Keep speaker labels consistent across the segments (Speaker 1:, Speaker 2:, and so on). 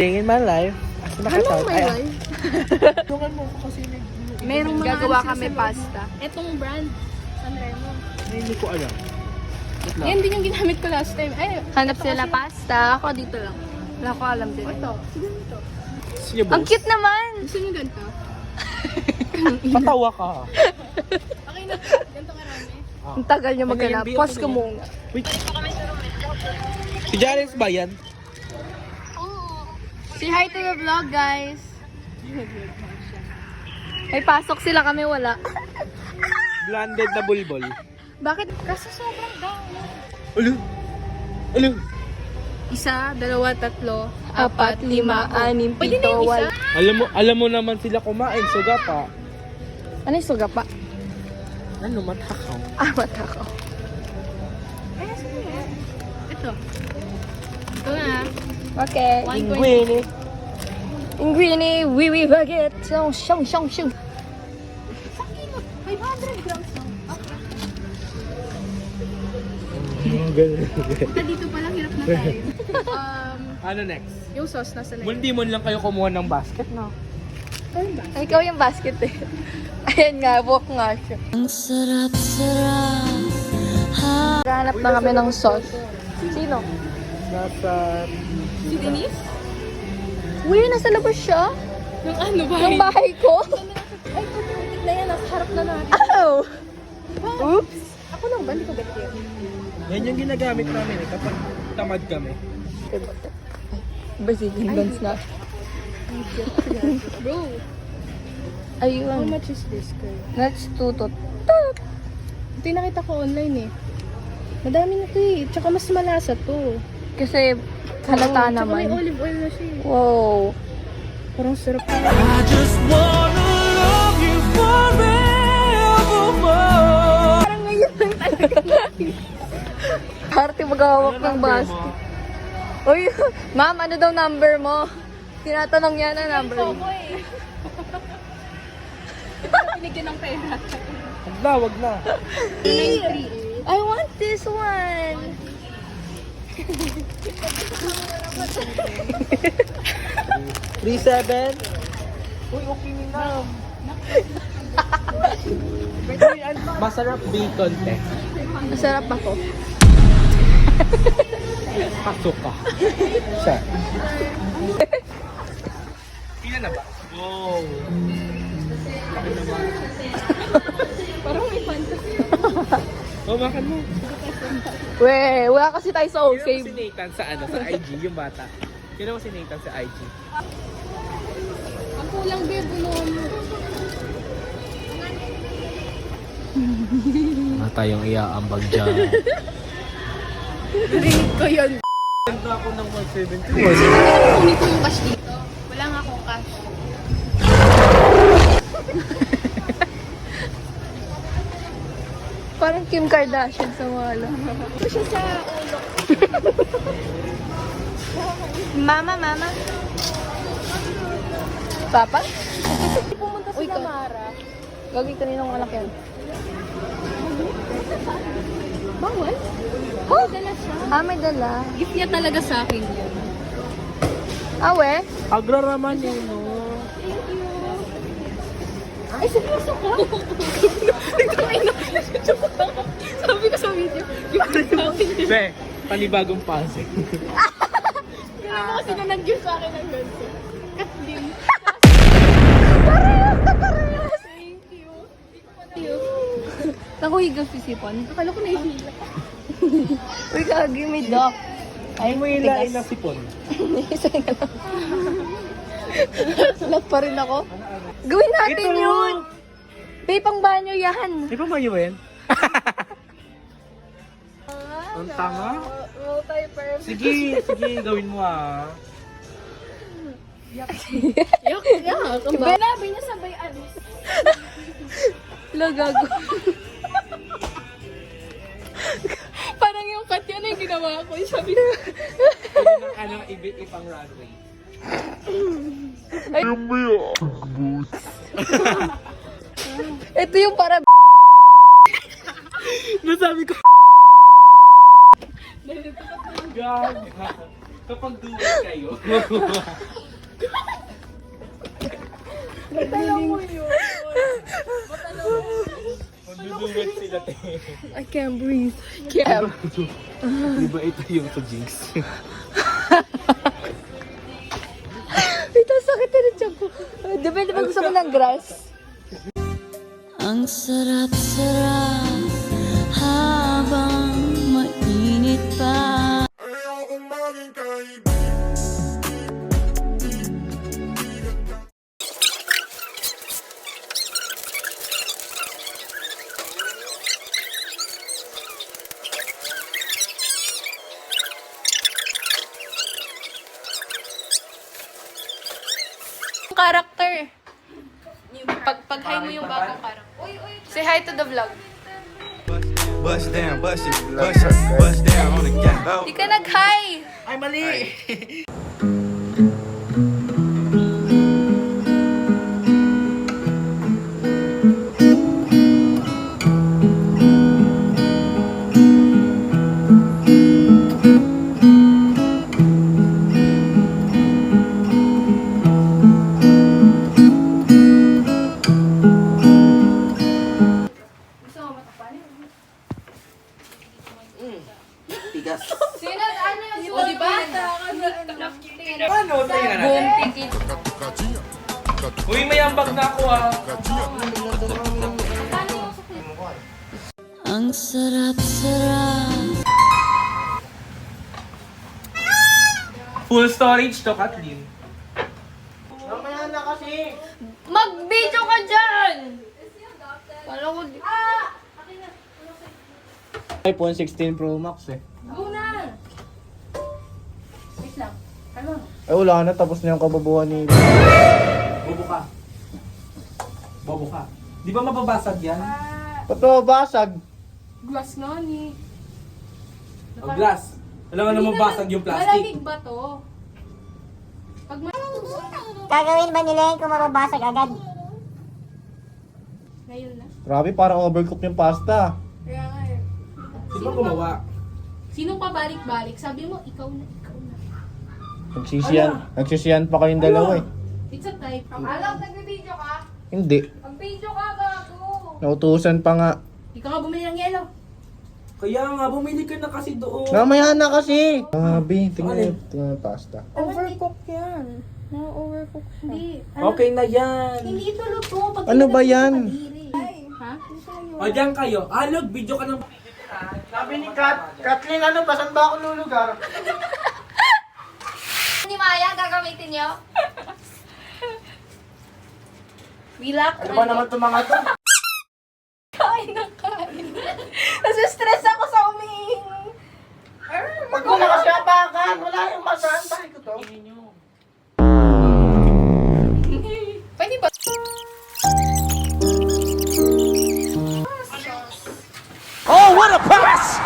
Speaker 1: In my life.
Speaker 2: Ano may life?
Speaker 1: Tulungan mo ko kasi
Speaker 2: Merong mga
Speaker 3: Gagawa
Speaker 2: ano
Speaker 3: kami
Speaker 2: sila sa loob.
Speaker 3: pasta.
Speaker 2: Etong brand, Sanremo.
Speaker 1: hindi ko alam. Wait lang.
Speaker 2: Yan din yung ginamit ko last time. Ay,
Speaker 3: Hanap
Speaker 2: ito
Speaker 3: sila
Speaker 2: kasi-
Speaker 3: pasta. Ako dito lang. Wala ko alam din.
Speaker 2: Ito, siguro ito.
Speaker 1: Sige,
Speaker 3: Ang
Speaker 1: boss.
Speaker 3: cute naman!
Speaker 2: Gusto niyo ganito?
Speaker 1: Patawa ka.
Speaker 2: Okay na, ganito karami.
Speaker 3: Ang tagal niya maghanap.
Speaker 1: Nag-MB
Speaker 3: Pause
Speaker 1: ako
Speaker 3: ko
Speaker 1: na.
Speaker 3: muna.
Speaker 1: Wait. Si Janice ba yan?
Speaker 3: Say hi to the vlog, guys. May pasok sila, kami wala.
Speaker 1: Blended na bulbol.
Speaker 3: Bakit?
Speaker 2: Kasi sobrang down.
Speaker 1: Ulo. Ulo.
Speaker 3: Isa, dalawa, tatlo, apat, lima, anim,
Speaker 2: Pwede na
Speaker 3: pito,
Speaker 2: yung
Speaker 3: wal.
Speaker 2: isa.
Speaker 1: Alam mo naman sila kumain, suga pa.
Speaker 3: Ano yung suga pa?
Speaker 1: Ano, matakaw.
Speaker 3: Ah, mata ko.
Speaker 2: Ay, sige nga. Ito. Ito na.
Speaker 3: Okay.
Speaker 2: 120.
Speaker 1: Linguine.
Speaker 3: Ingrini, wiwi baget. Shong, shong, shong, shong.
Speaker 2: 500 grams lang.
Speaker 1: Ganun.
Speaker 2: Punta dito palang hirap na tayo.
Speaker 1: Ano next?
Speaker 2: Yung sauce nasa loob.
Speaker 1: Hindi mo lang kayo kumuha ng basket, no?
Speaker 2: Ano ba?
Speaker 3: Ay, ikaw yung basket eh. Ayan nga, walk nga siya. Ang sarap-sarap. Hanap na kami ng sauce. Sino?
Speaker 1: Nasa...
Speaker 2: Si Denise?
Speaker 3: Uy, nasa labas siya.
Speaker 2: Yung ano ba?
Speaker 3: Ng bahay ko.
Speaker 2: Ay, kumutik na yan. Nasa harap na natin.
Speaker 3: Ow!
Speaker 2: Oops! Ako lang ba? Hindi ko get yun.
Speaker 1: Yan yung ginagamit namin eh, kapag tamad kami.
Speaker 3: Brazilian buns na.
Speaker 2: Bro, how
Speaker 3: Ayun.
Speaker 2: much is this girl?
Speaker 3: That's tutot.
Speaker 2: Ito yung nakita ko online eh. Madami na to eh. Tsaka mas malasa to.
Speaker 3: Kasi halata
Speaker 2: Tsaka may
Speaker 3: naman.
Speaker 2: olive oil na siya eh.
Speaker 3: Wow.
Speaker 2: Parang sarap. Parang ngayon lang talaga.
Speaker 3: Party maghahawak ng basket. Uy, ma'am, ano daw number mo? Tinatanong niya na number
Speaker 2: Ito
Speaker 3: mo.
Speaker 2: ko eh. Pinigyan ng pera.
Speaker 1: Wag na.
Speaker 2: 938.
Speaker 3: I want this one.
Speaker 1: 3-7. Uy, okay na. Masarap bacon, te.
Speaker 3: Masarap ako.
Speaker 1: Pasok ka. Siya. Ilan na ba? Wow.
Speaker 2: Parang may fantasy.
Speaker 1: Oh, makan mo.
Speaker 3: We, wala kasi tayo sa
Speaker 1: Kino mo
Speaker 3: okay.
Speaker 1: si Nathan sa ano, sa IG, yung bata. Kino mo si Nathan sa IG.
Speaker 2: Ang kulang be, bunuan mo.
Speaker 1: Wala tayong iaambag dyan.
Speaker 2: Narinig ko yun.
Speaker 1: Ganda ako ng 170.
Speaker 2: Kunin ko yung cash dito. Wala nga akong cash.
Speaker 3: Parang Kim Kardashian sa wala.
Speaker 2: Ito siya sa ulo.
Speaker 3: Mama, mama. Papa?
Speaker 2: Pumunta sila Mara.
Speaker 3: Gagawin kaninong anak yan.
Speaker 2: Bawal?
Speaker 3: Oh,
Speaker 2: Dala siya.
Speaker 3: ah, may dala.
Speaker 2: Gift niya talaga sa akin yun.
Speaker 3: Ah, we?
Speaker 1: Agraraman yun, no?
Speaker 2: Thank you. Ay, seryoso ka? Sabi ko sa video, gift niya sa akin yun.
Speaker 1: Be, panibagong pasok.
Speaker 2: Kaya mo kasi na nag-gift sa akin ng ganito. Kathleen.
Speaker 3: Parehas!
Speaker 2: Thank you. Thank you.
Speaker 3: Nakuhigas sisipan.
Speaker 2: Akala ko naihila.
Speaker 3: Uy, kagi, may doc.
Speaker 1: Ay, mo ilain na sipon.
Speaker 3: Isa na lang. Lag pa rin ako. Gawin natin
Speaker 1: Ito!
Speaker 3: yun! Babe, pang banyo yan.
Speaker 1: Di ba mayuin? Ang tanga?
Speaker 3: Multi-purpose.
Speaker 1: Sige, gawin mo ah.
Speaker 2: Yak. Ang balabi niya sabay alis.
Speaker 3: Lagago.
Speaker 2: Parang yung cut yun yung ginawa ko. Sabi ko,
Speaker 1: Pwede nang ano, ipang runway.
Speaker 3: Ito yung para
Speaker 1: Nasabi ko. Gag. Kapag duwag kayo. Magduduwag sila, te.
Speaker 2: I can't breathe.
Speaker 1: Di ba ito yung sa Jinx?
Speaker 3: Ito, sakit na rin tiyan ko. Di ba gusto mo ng grass?
Speaker 4: Ang sarap-sarap habang mainit pa.
Speaker 2: Character. Pag-hi mo yung bagong character. Say hi to the vlog.
Speaker 5: Bust down, bust it, bust down on the gang.
Speaker 2: Di ka nag-hi!
Speaker 1: Ay, mali!
Speaker 2: Sino? Ano yung o, diba?
Speaker 1: Paano? Tingnan natin.
Speaker 3: Boom, tikit.
Speaker 1: Uy, may ambag na ako ah.
Speaker 4: Ang sarap-sarap.
Speaker 1: Full storage to, Kathleen.
Speaker 3: Mag-video ka dyan! Kala ko di...
Speaker 1: iPhone 16 Pro Max eh.
Speaker 2: Go na! Wait lang. Ano?
Speaker 6: Ay wala na, tapos na yung kababuhan ni...
Speaker 1: Bobo ka. Bobo ka. Di ba mababasag yan?
Speaker 6: Ba't mababasag?
Speaker 2: Glass nga ni.
Speaker 1: O glass. Alam mo na mabasag yung plastic.
Speaker 2: Malamig ba to? Pag
Speaker 7: Gagawin ba nila yun kung mababasag agad?
Speaker 2: Ngayon na.
Speaker 6: Grabe, parang overcook yung pasta.
Speaker 2: Kaya nga eh.
Speaker 1: Di ba gumawa?
Speaker 2: Sinong pabalik-balik? Sabi mo, ikaw na, ikaw na.
Speaker 6: Nagsisiyan pa kayong dalawa eh.
Speaker 2: It's a type. Alam, nag-video ka?
Speaker 6: Hindi.
Speaker 2: Mag-video ka, gago.
Speaker 6: Nautusan pa nga.
Speaker 2: Ikaw nga bumili ng yelo.
Speaker 1: Kaya nga, bumili ka na kasi doon.
Speaker 6: Namaya na kasi. Grabe, tingnan yung pasta.
Speaker 2: Overcook yan. Na-overcook siya. Hindi.
Speaker 1: Okay na yan.
Speaker 2: Hindi ito luto. Pag
Speaker 6: Ano ba yan?
Speaker 2: Ha?
Speaker 1: O diyan kayo. Alog, video ka ng...
Speaker 6: Sabi ni Kathleen, ano ba? Saan ba ako lulugar?
Speaker 3: Ni Maya, gagamitin nyo? Bilak?
Speaker 6: Ano ba naman itong mga to?
Speaker 3: Kain na kain. Nasa-stress ako sa umiing.
Speaker 6: Pag wala kasi apakan, wala yung masahan. Bakit ko to?
Speaker 2: Pwede ba?
Speaker 5: Oh, what a pass!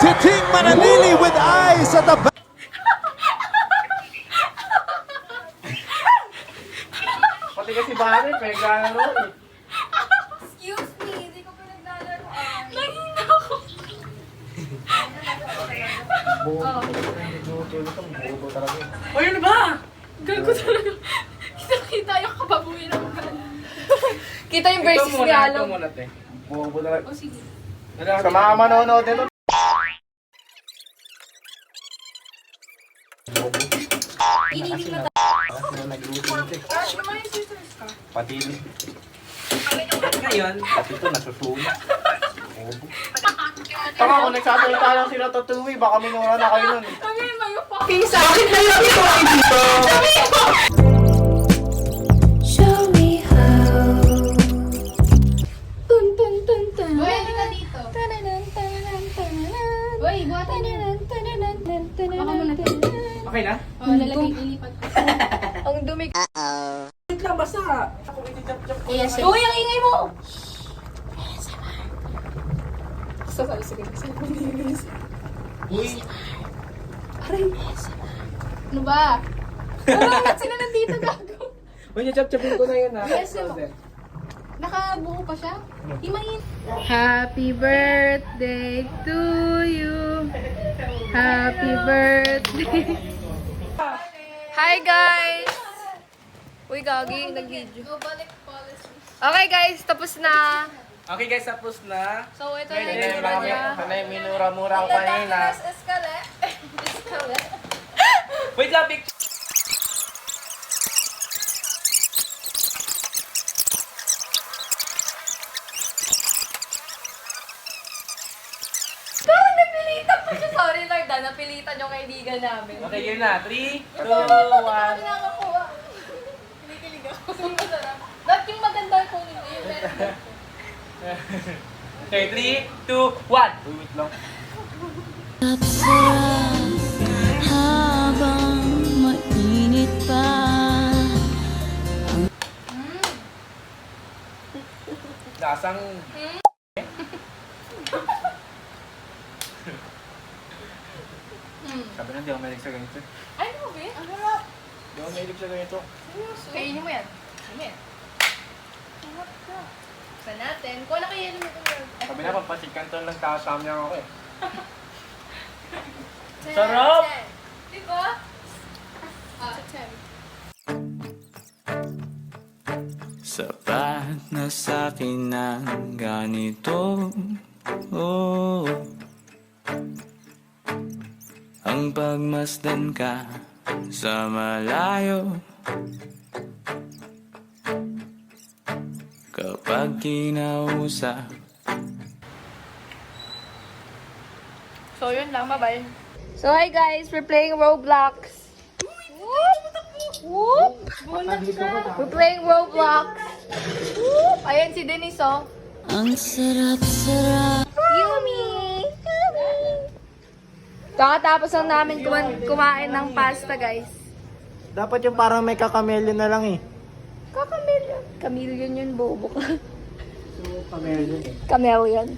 Speaker 5: Titing Manalili with eyes at the back.
Speaker 6: Pati kasi bakit, may gano'n ron eh.
Speaker 3: Excuse me, hindi ko pinaglalaroan.
Speaker 2: Nahina ako.
Speaker 6: Buto talaga.
Speaker 1: O yun ba?
Speaker 2: Gago talaga. Kita-kita yung kababuhin ng
Speaker 3: Kita yung versus ni
Speaker 1: Ito
Speaker 3: Along.
Speaker 1: muna, te.
Speaker 6: Buto talaga.
Speaker 2: O sige.
Speaker 6: Sa mga manonood nito.
Speaker 2: Ininig na
Speaker 6: Pati
Speaker 1: Ngayon,
Speaker 6: ito nasusunog. Tama kung nagsasalita lang sila tatuwi, baka minura na kayo nun.
Speaker 2: Sabi mo yung fucking sa akin na yun.
Speaker 4: Show me how.
Speaker 2: Tun tun tun tun. Boy, hindi ka dito. Boy, buhatan niyo. Baka muna tayo.
Speaker 1: okay na?
Speaker 2: Oh, lalagay ilipat ko.
Speaker 3: Ang dumi.
Speaker 1: Wait lang, basta. Ako iti-jump-jump ko.
Speaker 2: Yes, sir.
Speaker 3: Uy, ang ingay mo!
Speaker 2: Sige.
Speaker 1: Uy,
Speaker 2: Ano ba? Bakit sila nandito gago?
Speaker 1: uy, chop-chopin ko na yun ha.
Speaker 2: Yes, sir. Nakabuo pa siya? Imayin. Happy birthday to you. Happy birthday.
Speaker 3: Hi guys! Uy, gagi, nag-video. Okay guys, tapos na.
Speaker 1: Okay guys, tapos na.
Speaker 3: So, ito na yung itsura niya.
Speaker 6: Sanay, minura-mura ko kanina.
Speaker 1: Wait lang, picture.
Speaker 3: Parang napilitan pa siya. Sorry Lord, napilitan yung kaibigan namin.
Speaker 1: Okay, yun na. 3, 2, 1.
Speaker 3: Nakakuha. Kinikilig ako. Masarap. Dapat yung maganda ko nito. Yung meron.
Speaker 1: Okay, 3, 2, 1. Wait lang.
Speaker 4: Sarap habang mainit pa.
Speaker 1: Lasang... Sabi na, di ako mahilig sa ganito.
Speaker 3: Ay, no, be? Ang harap.
Speaker 1: Di ako mahilig sa ganito.
Speaker 3: Kainin mo yan. Kainin mo yan. Sa natin. Kuha na kayo yun ito.
Speaker 1: Sabi na, pampasikan to lang kasama niya ako eh. Sarap!
Speaker 3: Diba?
Speaker 8: Sapat na sa'kin ng ganito, oh. Ang pagmasdan ka sa malayo, kapag kinausap.
Speaker 3: So, yun lang. Bye-bye. So, hi guys. We're playing Roblox. Whoop! We're playing Roblox. Whoop! Ayan si Denise, oh.
Speaker 4: Ang sarap-sarap.
Speaker 3: Yummy! Kakatapos lang namin kumain ng pasta, guys.
Speaker 6: Dapat yung parang may kakamelyo na lang eh.
Speaker 3: Kakamilyon. Kamilyon yun, bobo ka.
Speaker 6: Kamelyo eh.
Speaker 3: Kamelion.